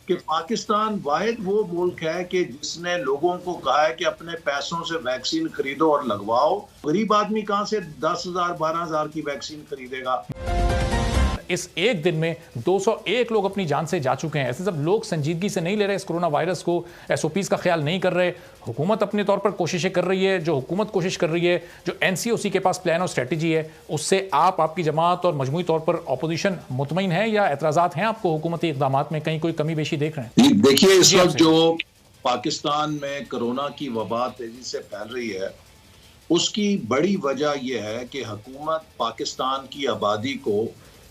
کہ پاکستان واحد وہ ملک ہے کہ جس نے لوگوں کو کہا ہے کہ اپنے پیسوں سے ویکسین خریدو اور لگواؤ. غریب آدمی کہاں سے 10,000 12,000 کی ویکسین خریدے گا؟ اس ایک دن میں 201 لوگ اپنی جان سے جا چکے ہیں. ایسے سب لوگ سنجیدگی سے نہیں لے رہے اس کرونا وائرس کو, ایس او پیز کا خیال نہیں کر رہے. حکومت اپنے طور پر کوششیں کر رہی ہے. جو حکومت کوشش کر رہی ہے, جو این سی او سی کے پاس پلان اور اسٹریٹجی ہے, اس سے آپ کی جماعت اور مجموعی طور پر اپوزیشن مطمئن ہے یا اعتراضات ہیں آپ کو حکومتی اقدامات میں؟ کہیں کوئی کمی بیشی دیکھ رہے ہیں؟ دیکھیے, اس وقت جو پاکستان میں کرونا کی وبا تیزی سے پھیل رہی ہے, اس کی بڑی وجہ یہ ہے کہ حکومت پاکستان کی آبادی کو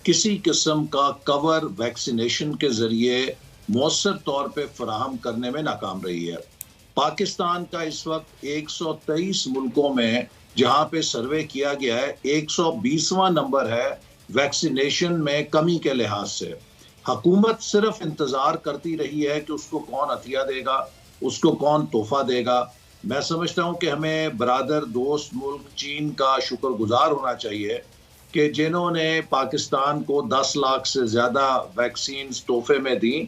کسی قسم کا کور ویکسینیشن کے ذریعے مؤثر طور پہ فراہم کرنے میں ناکام رہی ہے. پاکستان کا اس وقت 123 ملکوں میں جہاں پہ سروے کیا گیا ہے 120واں نمبر ہے ویکسینیشن میں کمی کے لحاظ سے. حکومت صرف انتظار کرتی رہی ہے کہ اس کو کون عطیہ دے گا, اس کو کون تحفہ دے گا. میں سمجھتا ہوں کہ ہمیں برادر دوست ملک چین کا شکر گزار ہونا چاہیے کہ جنہوں نے پاکستان کو 10 لاکھ سے زیادہ ویکسینز تحفے میں دیں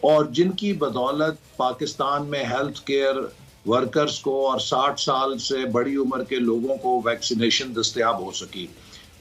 اور جن کی بدولت پاکستان میں ہیلتھ کیئر ورکرز کو اور 60 سال سے بڑی عمر کے لوگوں کو ویکسینیشن دستیاب ہو سکی.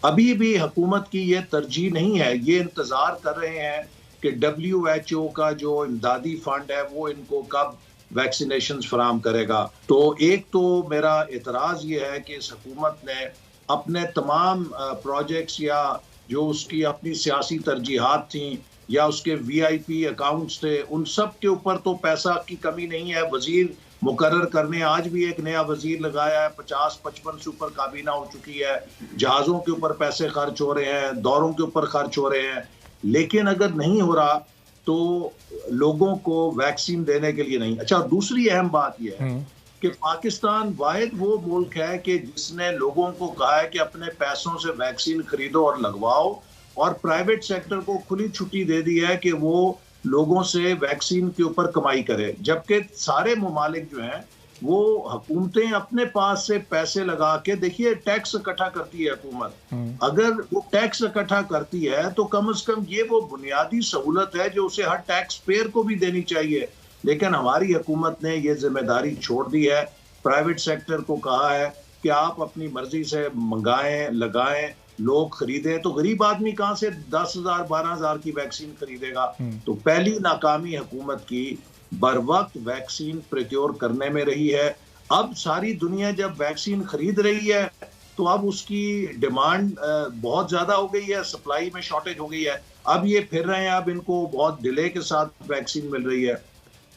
ابھی بھی حکومت کی یہ ترجیح نہیں ہے, یہ انتظار کر رہے ہیں کہ WHO کا جو امدادی فنڈ ہے وہ ان کو کب ویکسینیشنز فراہم کرے گا. تو ایک تو میرا اعتراض یہ ہے کہ اس حکومت نے اپنے تمام پروجیکٹس یا جو اس کی اپنی سیاسی ترجیحات تھیں یا اس کے وی آئی پی اکاؤنٹس تھے, ان سب کے اوپر تو پیسہ کی کمی نہیں ہے. وزیر مقرر کرنے آج بھی ایک نیا وزیر لگایا ہے, 50-55 سے اوپر کابینہ ہو چکی ہے. جہازوں کے اوپر پیسے خرچ ہو رہے ہیں, دوروں کے اوپر خرچ ہو رہے ہیں, لیکن اگر نہیں ہو رہا تو لوگوں کو ویکسین دینے کے لیے نہیں. اچھا, دوسری اہم بات یہ ہے کہ پاکستان واحد وہ ملک ہے کہ جس نے لوگوں کو کہا ہے کہ اپنے پیسوں سے ویکسین خریدو اور لگواؤ, اور پرائیویٹ سیکٹر کو کھلی چھٹی دے دی ہے کہ وہ لوگوں سے ویکسین کے اوپر کمائی کرے. جبکہ سارے ممالک جو ہیں وہ حکومتیں اپنے پاس سے پیسے لگا کے, دیکھیے ٹیکس اکٹھا کرتی ہے حکومت, اگر وہ ٹیکس اکٹھا کرتی ہے تو کم از کم یہ وہ بنیادی سہولت ہے جو اسے ہر ٹیکس پیئر کو بھی دینی چاہیے. لیکن ہماری حکومت نے یہ ذمہ داری چھوڑ دی ہے, پرائیویٹ سیکٹر کو کہا ہے کہ آپ اپنی مرضی سے منگائیں, لگائیں, لوگ خریدیں. تو غریب آدمی کہاں سے 10,000 12,000 کی ویکسین خریدے گا؟ تو پہلی ناکامی حکومت کی بر وقت ویکسین پریکیور کرنے میں رہی ہے. اب ساری دنیا جب ویکسین خرید رہی ہے تو اب اس کی ڈیمانڈ بہت زیادہ ہو گئی ہے, سپلائی میں شارٹیج ہو گئی ہے. اب یہ پھر رہے ہیں, اب ان کو بہت ڈیلے کے ساتھ ویکسین مل رہی ہے.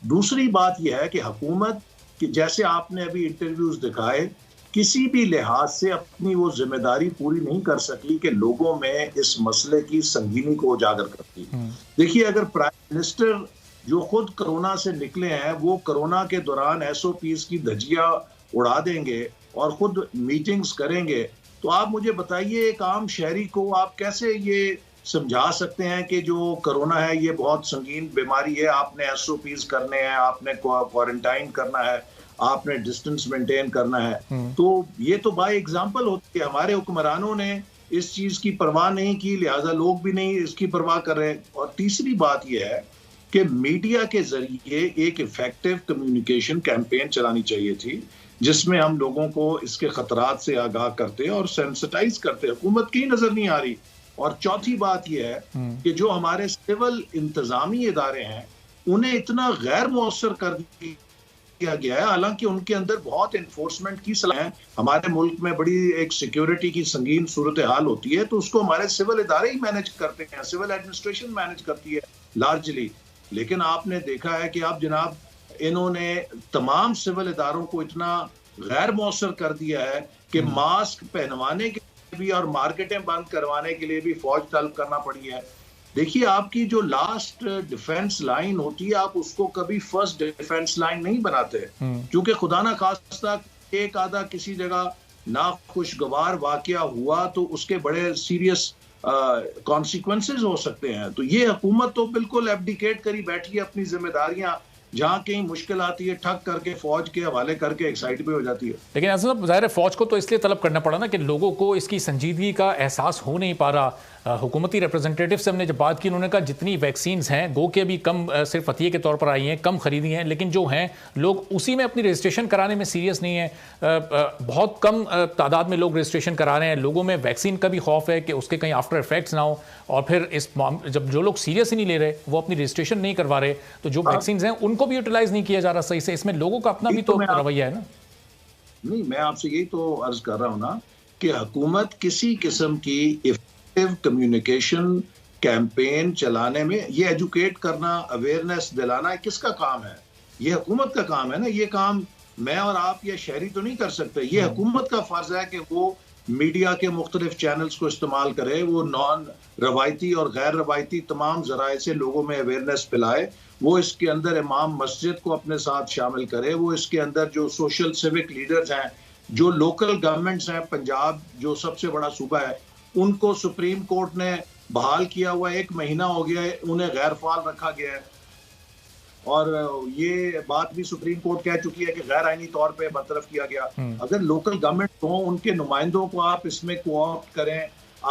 دوسری بات یہ ہے کہ حکومت کہ جیسے آپ نے ابھی انٹرویوز دکھائے, کسی بھی لحاظ سے اپنی وہ ذمہ داری پوری نہیں کر سکی کہ لوگوں میں اس مسئلے کی سنگینی کو اجاگر کرتی. دیکھیے, اگر پرائم منسٹر جو خود کرونا سے نکلے ہیں وہ کرونا کے دوران ایس او پیز کی دھجیاں اڑا دیں گے اور خود میٹنگز کریں گے, تو آپ مجھے بتائیے ایک عام شہری کو آپ کیسے یہ سمجھا سکتے ہیں کہ جو کرونا ہے یہ بہت سنگین بیماری ہے, آپ نے ایس او پیز کرنے ہیں, آپ نے کوارنٹائن کرنا ہے, آپ نے ڈسٹنس مینٹین کرنا ہے. تو یہ تو بائی ایگزامپل ہوتی ہے. ہمارے حکمرانوں نے اس چیز کی پرواہ نہیں کی, لہٰذا لوگ بھی نہیں اس کی پرواہ کر رہے. اور تیسری بات یہ ہے کہ میڈیا کے ذریعے ایک ایفیکٹو کمیونیکیشن کیمپین چلانی چاہیے تھی جس میں ہم لوگوں کو اس کے خطرات سے آگاہ کرتے اور سینسٹائز کرتے. حکومت کی نظر نہیں آ رہی. اور چوتھی بات یہ ہے کہ جو ہمارے سول انتظامی ادارے ہیں انہیں اتنا غیر مؤثر کر دیا گیا ہے, حالانکہ ان کے اندر بہت انفورسمنٹ کی صلاحیت ہے. ہمارے ملک میں بڑی ایک سیکیورٹی کی سنگین صورتحال ہوتی ہے تو اس کو ہمارے سول ادارے ہی مینج کرتے ہیں, سول ایڈمنسٹریشن مینج کرتی ہے لارجلی. لیکن آپ نے دیکھا ہے کہ اب جناب انہوں نے تمام سول اداروں کو اتنا غیر مؤثر کر دیا ہے کہ ماسک پہنوانے کے بھی اور مارکیٹیں بند کروانے کے لیے بھی فوج طلب کرنا پڑی ہے. دیکھیے, آپ کی جو لاسٹ ڈیفنس لائن ہوتی ہے آپ اس کو کبھی فرسٹ ڈیفنس لائن نہیں بناتے, کیونکہ خدا نہ خواستہ ایک آدھا کسی جگہ ناخوشگوار واقعہ ہوا تو اس کے بڑے سیریس کانسیکوینسز ہو سکتے ہیں. تو یہ حکومت تو بالکل ایبڈیکیٹ کری بیٹھی ہے اپنی ذمہ داریاں, جہاں کہیں مشکل آتی ہے ٹھک کر کے فوج کے حوالے کر کے ایک سائڈ پہ ہو جاتی ہے. لیکن ایسا ظاہر ہے فوج کو تو اس لیے طلب کرنا پڑا نا کہ لوگوں کو اس کی سنجیدگی کا احساس ہو نہیں پا رہا. حکومتی ریپرزنٹیٹیو سے ہم نے جب بات کی، انہوں نے کہا جتنی ویکسینز ہیں گو کہ ابھی کم صرف عطیے کے طور پر آئی ہیں، کم خریدی ہیں، لیکن جو ہیں لوگ اسی میں اپنی رجسٹریشن کرانے میں سیریس نہیں ہیں. بہت کم تعداد میں لوگ رجسٹریشن کرا رہے ہیں. لوگوں میں ویکسین کا بھی خوف ہے کہ اس کے کہیں آفٹر افیکٹس نہ ہو، اور پھر جب جو لوگ سیریس ہی نہیں لے رہے، وہ اپنی رجسٹریشن نہیں کروا رہے، تو جو ویکسینز ہیں ان کو بھی یوٹیلائز نہیں کیا جا رہا صحیح سے. اس میں لوگوں کا اپنا بھی تو رویہ ہے نا. نہیں، میں آپ سے یہی تو عرض کر رہا ہوں نا کہ حکومت کسی قسم کی افیکٹو کمیونیکیشن کیمپین چلانے میں، یہ ایجوکیٹ کرنا، اویئرنیس دلانا کس کا کام ہے؟ یہ حکومت کا کام ہے نا. یہ کام میں اور آپ یا شہری تو نہیں کر سکتے. یہ حکومت کا فرض ہے کہ وہ میڈیا کے مختلف چینلز کو استعمال کرے، وہ نان روایتی اور غیر روایتی تمام ذرائع سے لوگوں میں اویئرنیس پھیلائے. وہ اس کے اندر امام مسجد کو اپنے ساتھ شامل کرے. وہ اس کے اندر جو سوشل سیوک لیڈرز ہیں، جو لوکل گورنمنٹس ہیں، پنجاب جو سب سے بڑا صوبہ ہے، ان کو سپریم کورٹ نے بحال کیا ہوا 1 مہینہ ہو گیا ہے، انہیں غیر فعال رکھا گیا ہے. اور یہ بات بھی سپریم کورٹ کہہ چکی ہے کہ غیر آئینی طور پہ برطرف کیا گیا. اگر لوکل گورنمنٹ ہوں، ان کے نمائندوں کو آپ اس میں کوآپٹ کریں.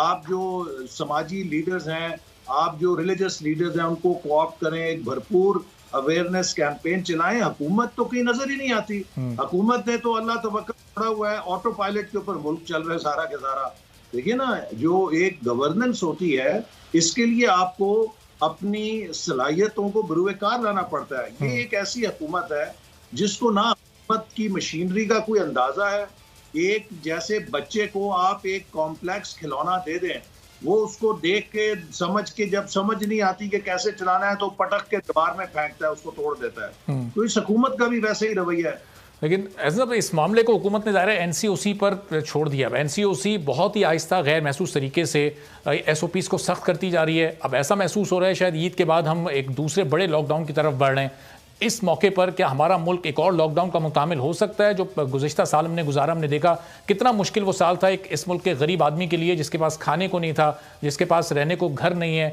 آپ جو سماجی لیڈرز ہیں، آپ جو ریلیجس لیڈرز ہیں، ان کو کوآپٹ کریں، ایک بھرپور اویئرنیس کیمپین چلائیں. حکومت تو کہیں نظر ہی نہیں آتی. حکومت نے تو اللہ توکل پڑا ہوا ہے، آٹو پائلٹ کے اوپر ملک چل رہا ہے سارا کے سارا. دیکھیے نا، جو ایک گورننس ہوتی ہے، اس کے لیے آپ کو اپنی صلاحیتوں کو بروئے کار لانا پڑتا ہے. یہ ایک ایسی حکومت ہے جس کو نہ حکومت کی مشینری کا کوئی اندازہ ہے. ایک جیسے بچے کو آپ ایک کمپلیکس کھلونا دے دیں، وہ اس کو دیکھ کے سمجھ کے، جب سمجھ نہیں آتی کہ کیسے چلانا ہے تو پٹک کے دیوار میں پھینکتا ہے، اس کو توڑ دیتا ہے. تو اس حکومت کا بھی ویسے ہی رویہ ہے. لیکن اس معاملے کو حکومت نے ظاہر ہے این سی او سی پر چھوڑ دیا. این سی او سی بہت ہی آہستہ غیر محسوس طریقے سے ایس او پیز کو سخت کرتی جا رہی ہے. اب ایسا محسوس ہو رہا ہے شاید عید کے بعد ہم ایک دوسرے بڑے لاک ڈاؤن کی طرف بڑھ رہے ہیں. اس موقع پر کیا ہمارا ملک ایک اور لاک ڈاؤن کا متحمل ہو سکتا ہے؟ جو گزشتہ سال ہم نے گزارا، ہم نے دیکھا کتنا مشکل وہ سال تھا ایک اس ملک کے غریب آدمی کے لیے، جس کے پاس کھانے کو نہیں تھا، جس کے پاس رہنے کو گھر نہیں ہے.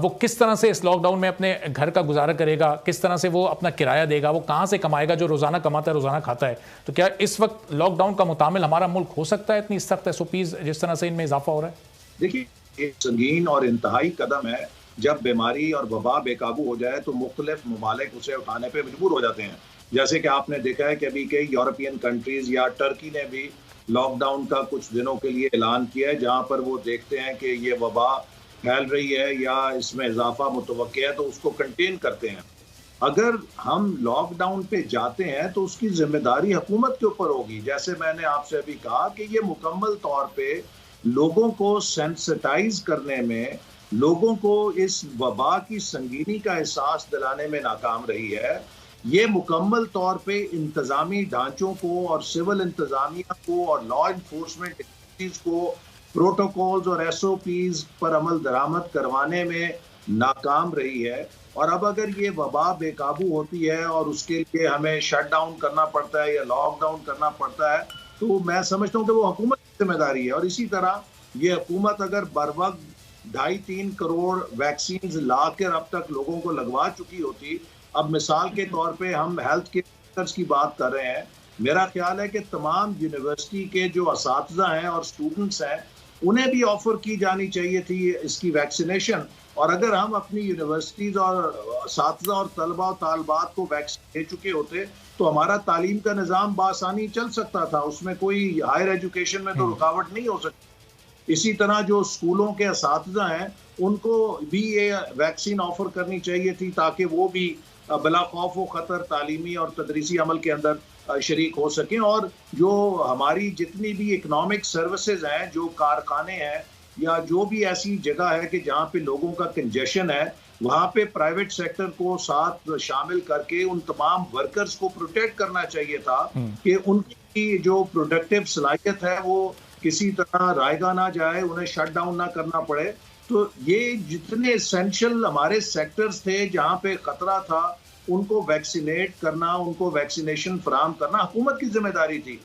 وہ کس طرح سے اس لاک ڈاؤن میں اپنے گھر کا گزارا کرے گا، کس طرح سے وہ اپنا کرایہ دے گا، وہ کہاں سے کمائے گا جو روزانہ کماتا ہے روزانہ کھاتا ہے. تو کیا اس وقت لاک ڈاؤن کا متحمل ہمارا ملک ہو سکتا ہے اتنی سخت ایس او پیز جس طرح سے ان میں اضافہ ہو رہا ہے؟ دیکھیے، ایک سنگین اور انتہائی قدم ہے. جب بیماری اور وبا بے قابو ہو جائے تو مختلف ممالک اسے اٹھانے پہ مجبور ہو جاتے ہیں. جیسے کہ آپ نے دیکھا ہے کہ ابھی کئی یورپین کنٹریز یا ٹرکی نے بھی لاک ڈاؤن کا کچھ دنوں کے لیے اعلان کیا ہے، جہاں پر وہ دیکھتے ہیں کہ یہ وبا پھیل رہی ہے یا اس میں اضافہ متوقع ہے تو اس کو کنٹین کرتے ہیں. اگر ہم لاک ڈاؤن پہ جاتے ہیں تو اس کی ذمہ داری حکومت کے اوپر ہوگی. جیسے میں نے آپ سے ابھی کہا کہ یہ مکمل طور پہ لوگوں کو سینسٹائز کرنے میں، لوگوں کو اس وبا کی سنگینی کا احساس دلانے میں ناکام رہی ہے. یہ مکمل طور پہ انتظامی ڈھانچوں کو اور سول انتظامیہ کو اور لا انفورسمنٹ ایجنسیز کو پروٹوکولز اور ایس او پیز پر عمل درآمد کروانے میں ناکام رہی ہے. اور اب اگر یہ وبا بے قابو ہوتی ہے اور اس کے لیے ہمیں شٹ ڈاؤن کرنا پڑتا ہے یا لاک ڈاؤن کرنا پڑتا ہے، تو میں سمجھتا ہوں کہ وہ حکومت کی ذمہ داری ہے. اور اسی طرح یہ حکومت اگر بروقت 2.5-3 کروڑ ویکسینز لا کر اب تک لوگوں کو لگوا چکی ہوتی. اب مثال کے طور پہ ہم ہیلتھ کیئر کی بات کر رہے ہیں. میرا خیال ہے کہ تمام یونیورسٹی کے جو اساتذہ ہیں اور اسٹوڈنٹس ہیں، انہیں بھی آفر کی جانی چاہیے تھی اس کی ویکسینیشن. اور اگر ہم اپنی یونیورسٹیز اور اساتذہ اور طلبہ و طالبات کو ویکسین دے چکے ہوتے تو ہمارا تعلیم کا نظام بآسانی چل سکتا تھا. اس میں کوئی ہائر ایجوکیشن میں تو رکاوٹ نہیں ہو سکتی. اسی طرح جو اسکولوں کے اساتذہ ہیں، ان کو بھی یہ ویکسین آفر کرنی چاہیے تھی تاکہ وہ بھی بلا خوف و خطر تعلیمی اور تدریسی عمل کے اندر شریک ہو سکیں. اور جو ہماری جتنی بھی اکنامک سروسز ہیں، جو کارخانے ہیں یا جو بھی ایسی جگہ ہے کہ جہاں پہ لوگوں کا کنجیشن ہے، وہاں پہ پرائیویٹ سیکٹر کو ساتھ شامل کر کے ان تمام ورکرز کو پروٹیکٹ کرنا چاہیے تھا کہ ان کی جو پروڈکٹیو صلاحیت ہے وہ کسی طرح رائگاں نہ جائے، انہیں شٹ ڈاؤن نہ کرنا پڑے. تو یہ جتنے اسینشل ہمارے سیکٹرز تھے جہاں پہ خطرہ تھا، ان کو ویکسینیٹ کرنا، ان کو ویکسینیشن فراہم کرنا حکومت کی ذمہ داری تھی.